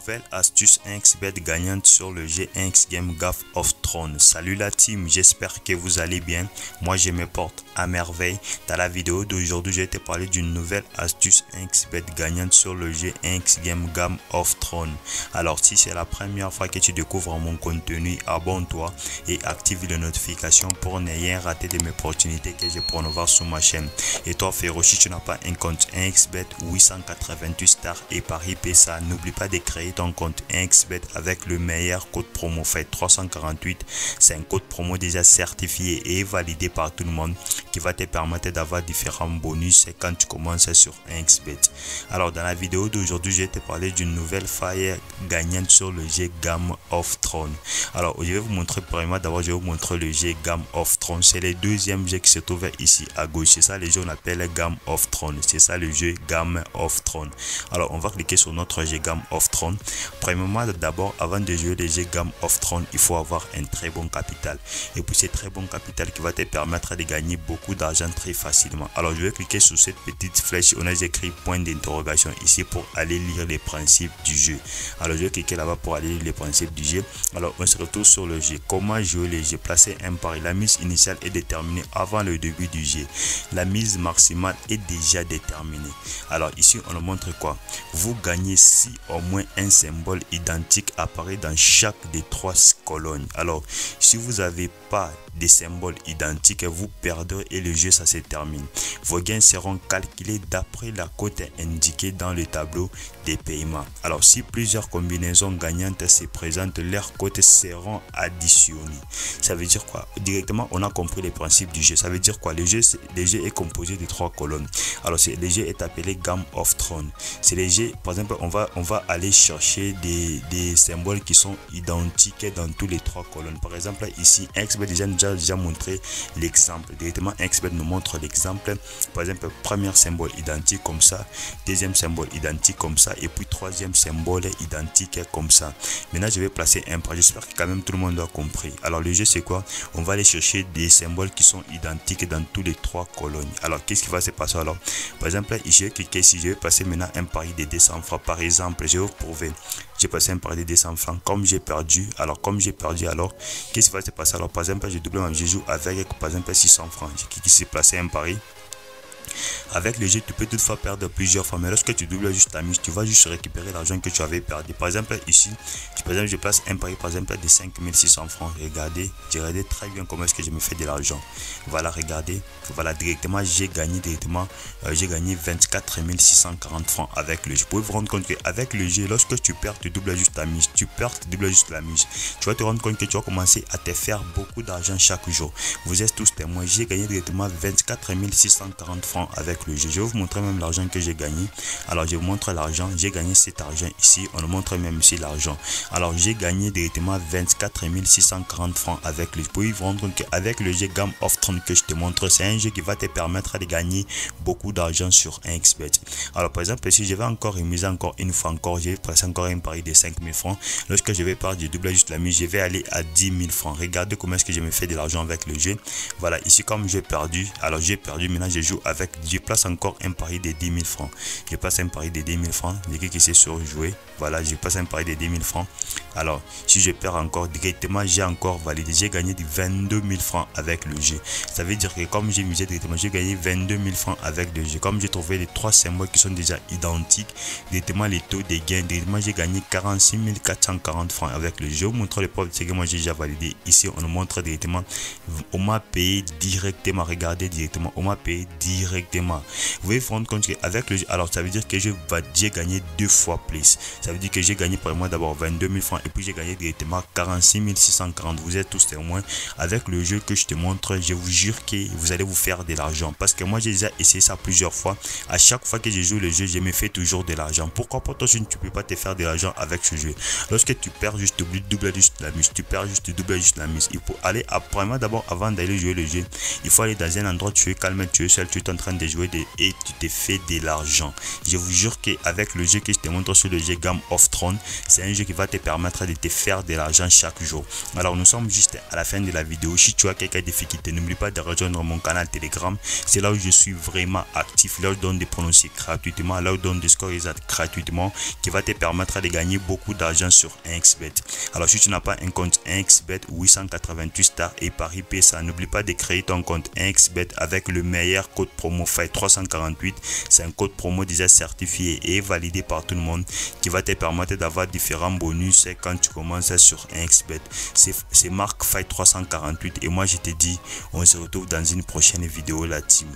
Nouvelle astuce 1xBet gagnante sur le jeu 1x Game Game of Thrones. Salut la team, j'espère que vous allez bien. Moi je me porte à merveille. Dans la vidéo d'aujourd'hui, je vais te parler d'une nouvelle astuce 1xBet gagnante sur le jeu 1x Game Game of Thrones. Alors si c'est la première fois que tu découvres mon contenu, abonne-toi et active les notifications pour ne rien rater de mes opportunités que je promouvoir sur ma chaîne. Et toi frérot, si tu n'as pas un compte 1xBet 888 stars et Paris PSA, n'oublie pas de créer ton compte 1xBet avec le meilleur code promo fait 348. C'est un code promo déjà certifié et validé par tout le monde qui va te permettre d'avoir différents bonus quand tu commences sur 1xBet. Alors dans la vidéo d'aujourd'hui, je vais te parler d'une nouvelle faille gagnante sur le jeu Game of Thrones. Alors je vais vous montrer, premièrement d'abord je vais vous montrer le jeu Game of Thrones. C'est le deuxième jeu qui se trouve ici à gauche. C'est ça le jeu on appelle Game of Thrones. C'est ça le jeu Game of Thrones. Alors on va cliquer sur notre jeu Game of Thrones. Premièrement d'abord, avant de jouer le jeu Game of Thrones, il faut avoir un très bon capital. Et puis c'est très bon capital qui va te permettre de gagner beaucoup d'argent très facilement. Alors je vais cliquer sur cette petite flèche. On a écrit point d'interrogation ici pour aller lire les principes du jeu. Alors je vais cliquer là-bas pour aller lire les principes du jeu. Alors on se retrouve sur le jeu. Comment jouer le jeu? Placer un pari. La mise initiale est déterminée avant le début du jeu. La mise maximale est déjà déterminée. Alors ici on nous montre quoi? Vous gagnez si au moins un symbole identique apparaît dans chaque des trois colonnes. Alors si vous n'avez pas des symboles identiques, vous perdrez et le jeu ça se termine. Vos gains seront calculés d'après la cote indiquée dans le tableau des paiements. Alors si plusieurs combinaisons gagnantes se présentent, leurs cotes seront additionnées. Ça veut dire quoi? Directement on a compris les principes du jeu. Ça veut dire quoi? Le jeu est composé de trois colonnes. Alors le jeu est appelé Game of Thrones. C'est le jeu, par exemple on va aller chercher des symboles qui sont identiques dans tous les trois colonnes. Par exemple ici 1xBet déjà montré l'exemple. Directement 1xBet nous montre l'exemple. Par exemple premier symbole identique comme ça, deuxième symbole identique comme ça et puis troisième symbole identique comme ça. Maintenant je vais placer un pari. J'espère que quand même tout le monde a compris. Alors le jeu c'est quoi? On va aller chercher des symboles qui sont identiques dans tous les trois colonnes. Alors qu'est-ce qui va se passer? Alors par exemple ici je vais cliquer ici, je vais passer maintenant un pari de 200 francs. Par exemple je vais vous prouver. J'ai passé un pari de 200 francs. Comme j'ai perdu, alors qu'est-ce qui va se passer? Alors par exemple je double, je joue avec par exemple 600 francs. J'ai cliqué ici, placer un pari. Avec le jeu, tu peux toutefois perdre plusieurs fois, mais lorsque tu doubles juste la mise, tu vas juste récupérer l'argent que tu avais perdu. Par exemple, ici, je place un pari par exemple de 5600 francs. Regardez très bien comment est-ce que je me fais de l'argent. Voilà, regardez, voilà, directement, j'ai gagné 24 640 francs avec le jeu. Vous pouvez vous rendre compte qu'avec le jeu, lorsque tu perds, tu doubles juste la mise. Tu vas te rendre compte que tu vas commencer à te faire beaucoup d'argent chaque jour. Vous êtes tous témoins, j'ai gagné directement 24 640 francs avec le jeu. Je vais vous montrer même l'argent que j'ai gagné. Alors je vous montre l'argent, j'ai gagné cet argent ici. On nous montre même ici l'argent. Alors j'ai gagné directement 24 640 francs avec le jeu. Vous pouvez vous rendre compte qu'avec le jeu Game of Thrones que je te montre, c'est un jeu qui va te permettre de gagner beaucoup d'argent sur 1xBet. Alors par exemple si je vais encore miser encore une fois encore, je vais passer encore un pari de 5000 francs. Lorsque je vais perdre, je double juste la mise, je vais aller à 10 000 francs. Regardez comment est-ce que je me fais de l'argent avec le jeu. Voilà, ici comme j'ai perdu, alors j'ai perdu, maintenant je joue avec, je place encore un pari de 10 000 francs. Je passe un pari de 10 000 francs. Je clique ici sur jouer. Voilà, je passe un pari de 10 000 francs. Alors, si je perds encore, directement, j'ai encore validé. J'ai gagné 22 000 francs avec le jeu. Ça veut dire que comme j'ai misé directement, j'ai gagné 22 000 francs avec le jeu. Comme j'ai trouvé les trois symboles qui sont déjà identiques, directement les taux de gain, directement, j'ai gagné 46 440 francs avec le jeu. Je vous montre les preuves, c'est que moi j'ai déjà validé. Ici, on nous montre directement, on m'a payé directement. Regardez directement, on m'a payé directement. Vous pouvez vous rendre compte qu'avec le jeu, alors ça veut dire que j'ai gagné deux fois plus. Ça veut dire que j'ai gagné pour moi d'abord 22 000 francs et puis j'ai gagné directement 46 640. Vous êtes tous témoins. Avec le jeu que je te montre, je vous jure que vous allez vous faire de l'argent. Parce que moi j'ai déjà essayé ça plusieurs fois. À chaque fois que je joue le jeu, je me fais toujours de l'argent. Pourquoi pour toi tu ne peux pas te faire de l'argent avec ce jeu? Lorsque tu perds juste, tu doubles juste la mise. Tu perds juste, tu doubles juste la mise. Il faut aller premièrement d'abord avant d'aller jouer le jeu. Il faut aller dans un endroit, tu es calme, tu es seul, tu es en train de jouer et tu te fais de l'argent. Je vous jure qu'avec le jeu que je te montre sur le jeu Game of Thrones, c'est un jeu qui va te permettre permettra de te faire de l'argent chaque jour. Alors nous sommes juste à la fin de la vidéo. Si tu as quelques difficultés, n'oublie pas de rejoindre mon canal Telegram. C'est là où je suis vraiment actif. Là où je donne des pronostics gratuitement, là où je donne des scores exacts gratuitement, qui va te permettre de gagner beaucoup d'argent sur 1xBet. Alors si tu n'as pas un compte 1xBet, 888 stars et Paris PSA, n'oublie pas de créer ton compte 1xBet avec le meilleur code promo FIGHT348. C'est un code promo déjà certifié et validé par tout le monde qui va te permettre d'avoir différents bonus quand tu commences sur 1xBet. C'est marque FIGHT348 et moi je te dis on se retrouve dans une prochaine vidéo la team.